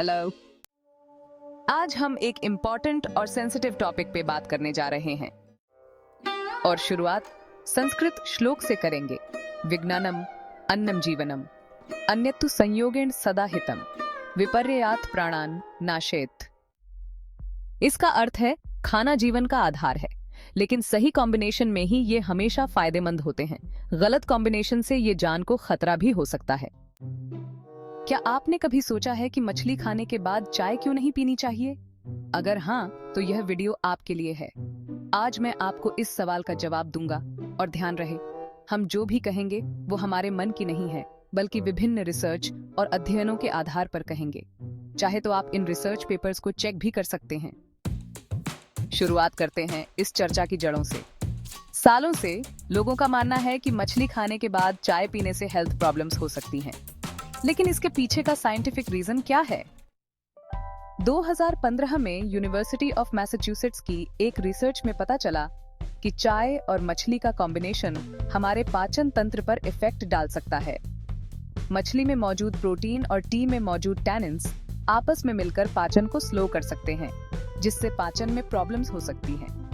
Hello. आज हम एक इम्पोर्टेंट और सेंसिटिव टॉपिक पे बात करने जा रहे हैं और शुरुआत संस्कृत श्लोक से करेंगे। विज्ञानम अन्नम जीवनम अन्यत्तु संयोगेन सदा हितम विपर्ययात् प्राणान नाशेत। इसका अर्थ है खाना जीवन का आधार है, लेकिन सही कॉम्बिनेशन में ही ये हमेशा फायदेमंद होते हैं। गलत कॉम्बिनेशन से ये जान को खतरा भी हो सकता है। क्या आपने कभी सोचा है कि मछली खाने के बाद चाय क्यों नहीं पीनी चाहिए? अगर हाँ, तो यह वीडियो आपके लिए है। आज मैं आपको इस सवाल का जवाब दूंगा और ध्यान रहे, हम जो भी कहेंगे वो हमारे मन की नहीं है, बल्कि विभिन्न रिसर्च और अध्ययनों के आधार पर कहेंगे। चाहे तो आप इन रिसर्च पेपर्स को चेक भी कर सकते हैं। शुरुआत करते हैं इस चर्चा की जड़ों से। सालों से लोगों का मानना है कि मछली खाने के बाद चाय पीने से हेल्थ प्रॉब्लम्स हो सकती हैं। लेकिन इसके पीछे का साइंटिफिक रीजन क्या है? 2015 में यूनिवर्सिटी ऑफ मैसाचुसेट्स की एक रिसर्च में पता चला कि चाय और मछली का कॉम्बिनेशन हमारे पाचन तंत्र पर इफेक्ट डाल सकता है। मछली में मौजूद प्रोटीन और टी में मौजूद टैनिन्स आपस में मिलकर पाचन को स्लो कर सकते हैं, जिससे पाचन में प्रॉब्लम्स हो सकती हैं।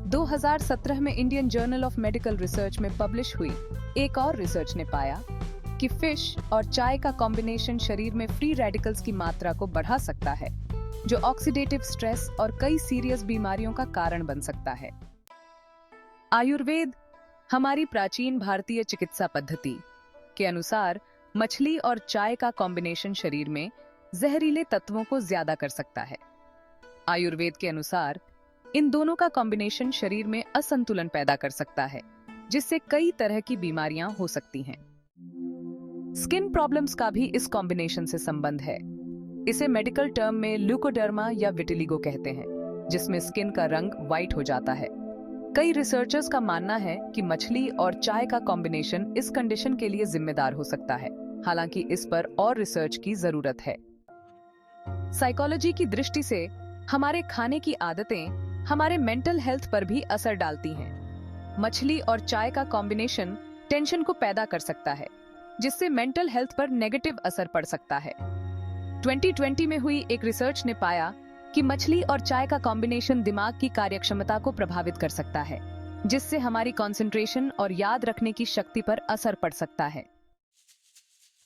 2017 में Indian journal of medical research में पब्लिश हुई एक और रिसर्च ने पाया कि फिश और चाय का कॉम्बिनेशन शरीर में फ्री रेडिकल्स की मात्रा को बढ़ा सकता है, जो ऑक्सीडेटिव स्ट्रेस और कई सीरियस बीमारियों का कारण बन सकता है। आयुर्वेद, हमारी प्राचीन भारतीय चिकित्सा पद्धति के अनुसार मछली और चाय का कॉम्बिनेशन शरीर में जहरीले तत्वों को ज्यादा कर सकता है। आयुर्वेद के अनुसार इन दोनों का कॉम्बिनेशन शरीर में असंतुलन पैदा कर सकता है, जिससे कई तरह की बीमारियां हो सकती हैं। स्किन प्रॉब्लम्स का भी इस कॉम्बिनेशन से संबंध है। इसे मेडिकल टर्म में ल्यूकोडर्मा या विटिलिगो कहते हैं, जिसमें स्किन का रंग व्हाइट हो जाता है। कई रिसर्चर्स का मानना है कि मछली और चाय का कॉम्बिनेशन इस कंडीशन के लिए जिम्मेदार हो सकता है, हालांकि इस पर और रिसर्च की जरूरत है। साइकोलॉजी की दृष्टि से हमारे खाने की आदतें हमारे मेंटल हेल्थ पर भी असर डालती हैं। मछली और चाय का कॉम्बिनेशन टेंशन को पैदा कर सकता है, जिससे मेंटल हेल्थ पर नेगेटिव असर पड़ सकता है। 2020 में हुई एक रिसर्च ने पाया कि मछली और चाय का कॉम्बिनेशन दिमाग की कार्यक्षमता को प्रभावित कर सकता है, जिससे हमारी कंसंट्रेशन और याद रखने की शक्ति पर असर पड़ सकता है।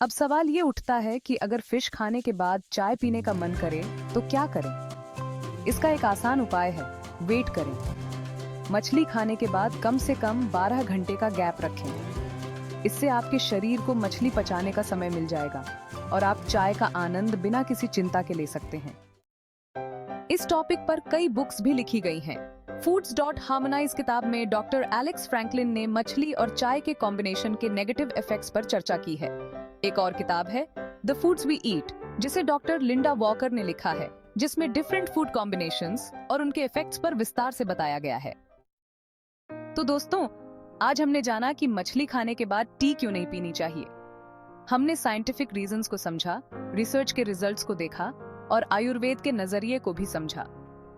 अब सवाल ये उठता है कि अगर फिश खाने के बाद चाय पीने का मन करे तो क्या करें? इसका एक आसान उपाय है, वेट करें। मछली खाने के बाद कम से कम 12 घंटे का गैप रखें। इससे आपके शरीर को मछली पचाने का समय मिल जाएगा और आप चाय का आनंद बिना किसी चिंता के ले सकते हैं। इस टॉपिक पर कई बुक्स भी लिखी गई हैं। Foods.Harmonize किताब में डॉक्टर एलेक्स फ्रैंकलिन ने मछली और चाय के कॉम्बिनेशन के नेगेटिव इफेक्ट्स पर चर्चा की है। एक और किताब है द फूड्स वी ईट, जिसे डॉक्टर लिंडा वॉकर ने लिखा है, जिसमें डिफरेंट फूड कॉम्बिनेशंस और उनके इफेक्ट्स पर विस्तार से बताया गया है। तो दोस्तों, आज हमने जाना कि मछली खाने के बाद टी क्यों नहीं पीनी चाहिए। हमने साइंटिफिक रीजंस को समझा, रिसर्च के रिजल्ट्स को देखा और आयुर्वेद के नजरिए को भी समझा।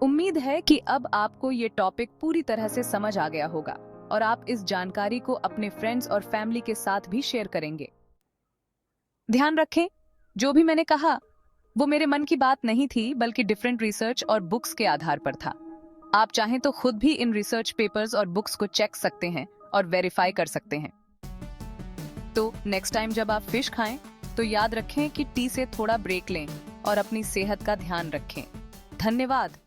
उम्मीद है कि अब आपको ये टॉपिक पूरी तरह से समझ आ गया होगा और आप इस जानकारी को अपने फ्रेंड्स और फैमिली के साथ भी शेयर करेंगे। ध्यान रखें, जो भी मैंने कहा वो मेरे मन की बात नहीं थी, बल्कि डिफरेंट रिसर्च और बुक्स के आधार पर था। आप चाहें तो खुद भी इन रिसर्च पेपर्स और बुक्स को चेक सकते हैं और वेरीफाई कर सकते हैं। तो नेक्स्ट टाइम जब आप फिश खाएं तो याद रखें कि टी से थोड़ा ब्रेक लें और अपनी सेहत का ध्यान रखें। धन्यवाद।